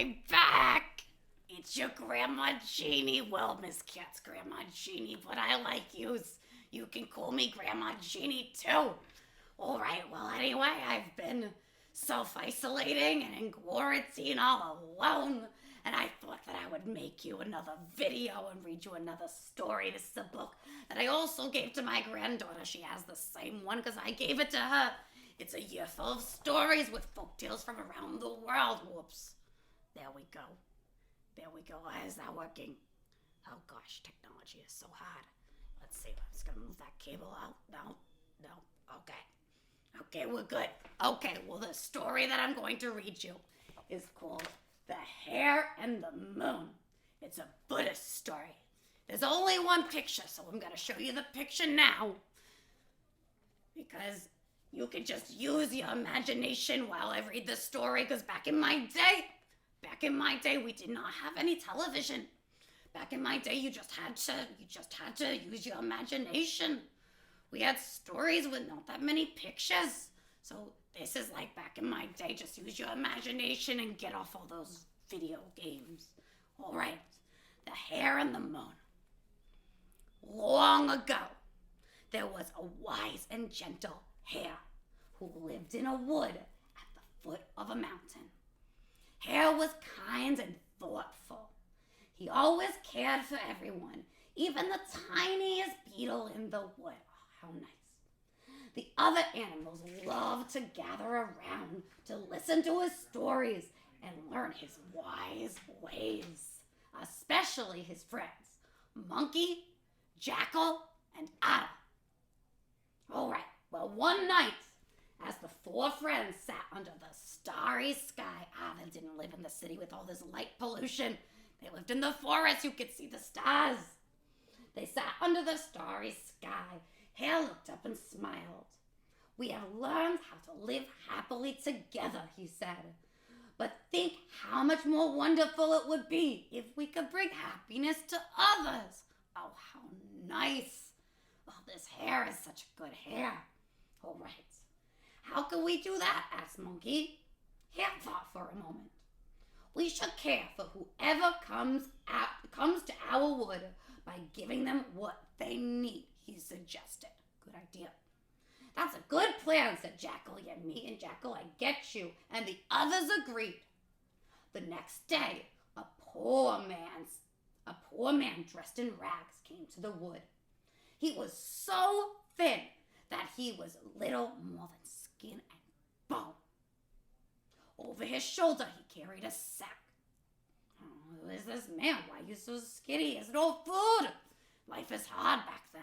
I'm back! It's your Grandma Jeannie. Well, Miss Cat's Grandma Jeannie, but I like yous. You can call me Grandma Jeannie too. Alright, well, anyway, I've been self-isolating and in quarantine all alone, and I thought that I would make you another video and read you another story. This is a book that I also gave to my granddaughter. She has the same one because I gave it to her. It's a year full of stories with folktales from around the world. Whoops. There we go. Is that working? Oh gosh, technology is so hard. Let's see. I'm just gonna move that cable out. No. Okay, we're good. Okay, well, the story that I'm going to read you is called The Hare and the Moon. It's a Buddhist story. There's only one picture, so I'm gonna show you the picture now. Because you can just use your imagination while I read the story, because back in my day, we did not have any television. Back in my day, you just had to use your imagination. We had stories with not that many pictures. So this is like back in my day, just use your imagination and get off all those video games. All right, The Hare and the Moon. Long ago, there was a wise and gentle hare who lived in a wood at the foot of a mountain. Hare was kind and thoughtful. He always cared for everyone, even the tiniest beetle in the wood. Oh, how nice. The other animals loved to gather around to listen to his stories and learn his wise ways, especially his friends, Monkey, Jackal, and Otter. All right, well, one night, as the four friends sat under the starry sky, they didn't live in the city with all this light pollution. They lived in the forest. You could see the stars. They sat under the starry sky. Hare looked up and smiled. We have learned how to live happily together, he said. But think how much more wonderful it would be if we could bring happiness to others. Oh, how nice. Oh, this hare is such a good hare. All right. How can we do that? Asked Monkey. Hare thought for a moment. We should care for whoever comes to our wood by giving them what they need, he suggested. Good idea. That's a good plan, said Jackal. Yeah, me and Jackal, I get you. And the others agreed. The next day, a poor man dressed in rags came to the wood. He was so thin that he was little more than skin and bone. Over his shoulder, he carried a sack. Oh, who is this man? Why are you so skinny? He has no food. Life is hard back then.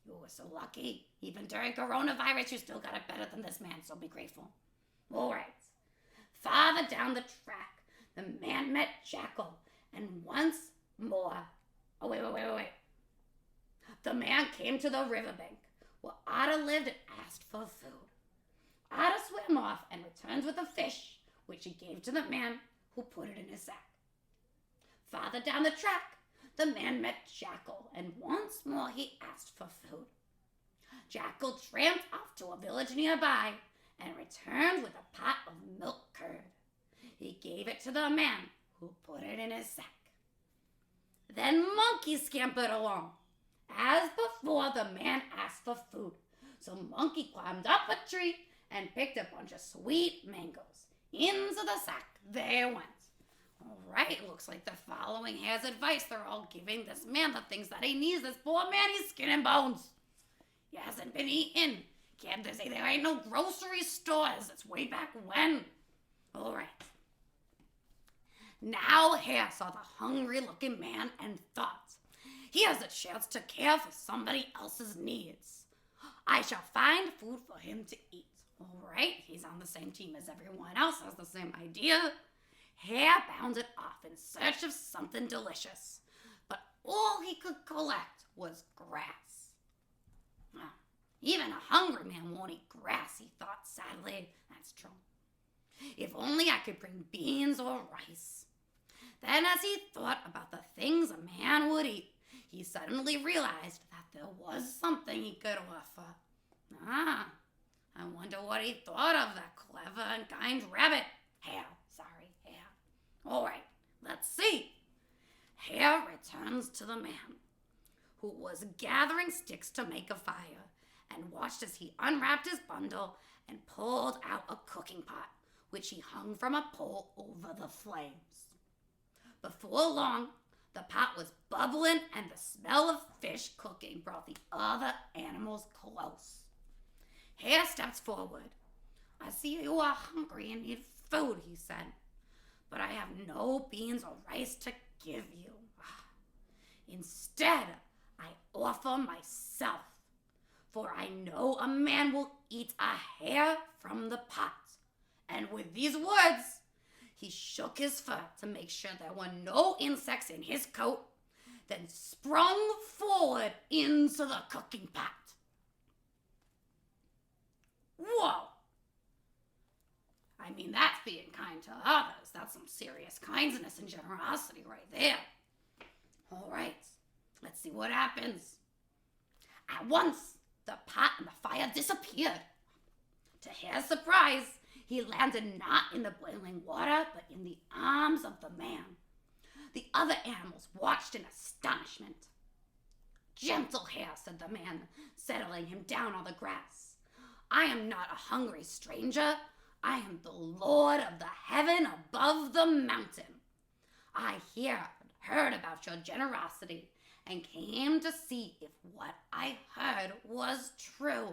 You were so lucky. Even during coronavirus, you still got it better than this man, so be grateful. All right. Farther down the track, the man met Jackal, and once more... Oh, wait. The man came to the riverbank where Otter lived and asked for food. Otter swam off and returned with a fish, which he gave to the man who put it in his sack. Farther down the track, the man met Jackal, and once more he asked for food. Jackal tramped off to a village nearby and returned with a pot of milk curd. He gave it to the man who put it in his sack. Then Monkey scampered along. As before, the man asked for food, so Monkey climbed up a tree and picked a bunch of sweet mangoes. Into the sack they went. All right, looks like they're following Hare's advice. They're all giving this man the things that he needs. This poor man, he's skin and bones. He hasn't been eaten. Can't they say there ain't no grocery stores? It's way back when. All right. Now Hare saw the hungry-looking man and thought, he has a chance to care for somebody else's needs. I shall find food for him to eat. All right, he's on the same team as everyone else, has the same idea. Hare bounded off in search of something delicious, but all he could collect was grass. Well, even a hungry man won't eat grass, he thought sadly. That's true. If only I could bring beans or rice. Then as he thought about the things a man would eat, he suddenly realized that there was something he could offer. I wonder what he thought of, that clever and kind rabbit. Hare. All right, let's see. Hare returns to the man, who was gathering sticks to make a fire, and watched as he unwrapped his bundle and pulled out a cooking pot, which he hung from a pole over the flames. Before long, the pot was bubbling, and the smell of fish cooking brought the other animals close. Hare steps forward. I see you are hungry and need food, he said, but I have no beans or rice to give you. Instead, I offer myself, for I know a man will eat a hare from the pot. And with these words, he shook his fur to make sure there were no insects in his coat, then sprung forward into the cooking pot. Whoa! I mean, that's being kind to others. That's some serious kindness and generosity right there. All right, let's see what happens. At once, the pot and the fire disappeared. To Hare's surprise, he landed not in the boiling water, but in the arms of the man. The other animals watched in astonishment. Gentle Hare, said the man, settling him down on the grass. I am not a hungry stranger. I am the Lord of the heaven above the mountain. I heard about your generosity and came to see if what I heard was true.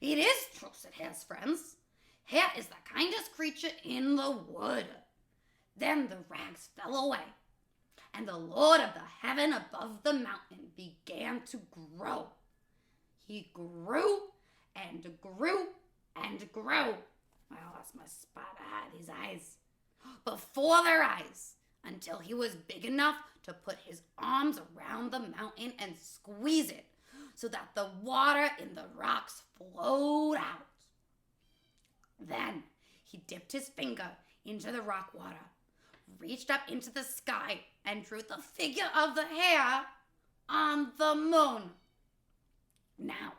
It is true, said Hare's friends. Hare is the kindest creature in the wood. Then the rags fell away, and the Lord of the heaven above the mountain began to grow. He grew and grew and grew. I lost my spot. These eyes. Before their eyes, until he was big enough to put his arms around the mountain and squeeze it so that the water in the rocks flowed out. Then he dipped his finger into the rock water, reached up into the sky, and drew the figure of the hare on the moon. Now,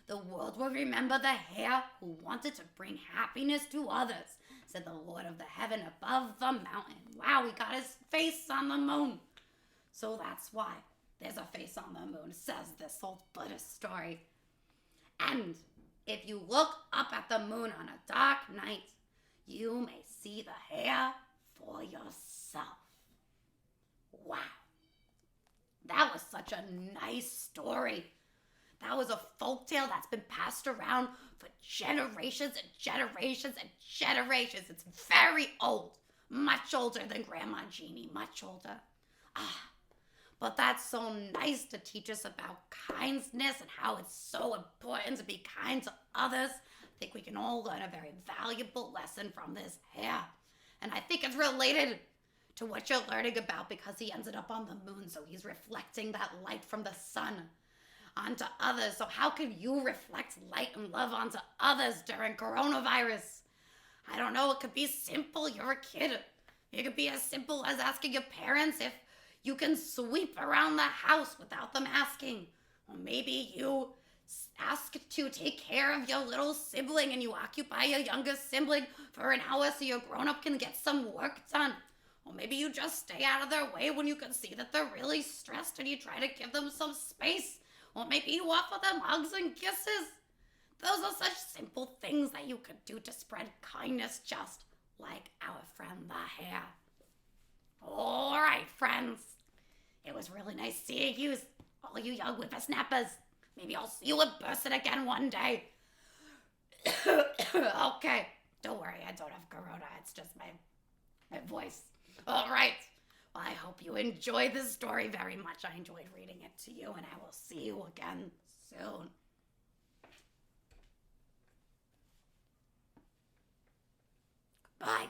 the world will remember the hare who wanted to bring happiness to others, said the Lord of the heaven above the mountain. Wow, he got his face on the moon. So that's why there's a face on the moon, says this old Buddhist story. And if you look up at the moon on a dark night, you may see the hare for yourself. Wow. That was such a nice story. That was a folktale that's been passed around for generations and generations and generations. It's very old, much older than Grandma Jeannie, much older. But that's so nice to teach us about kindness and how it's so important to be kind to others. I think we can all learn a very valuable lesson from this hare. And I think it's related to what you're learning about because he ended up on the moon, so he's reflecting that light from the sun onto others. So how can you reflect light and love onto others during coronavirus? I don't know, it could be simple. You're a kid. It could be as simple as asking your parents if you can sweep around the house without them asking. Or maybe you ask to take care of your little sibling and you occupy your younger sibling for an hour so your grown-up can get some work done. Or maybe you just stay out of their way when you can see that they're really stressed and you try to give them some space. Or maybe you offer them hugs and kisses. Those are such simple things that you could do to spread kindness, just like our friend the hare. All right, friends. It was really nice seeing you, all you young whippersnappers. Maybe I'll see you in person again one day. Okay, don't worry, I don't have corona. It's just my voice. All right. Well, I hope you enjoyed this story very much. I enjoyed reading it to you, and I will see you again soon. Bye.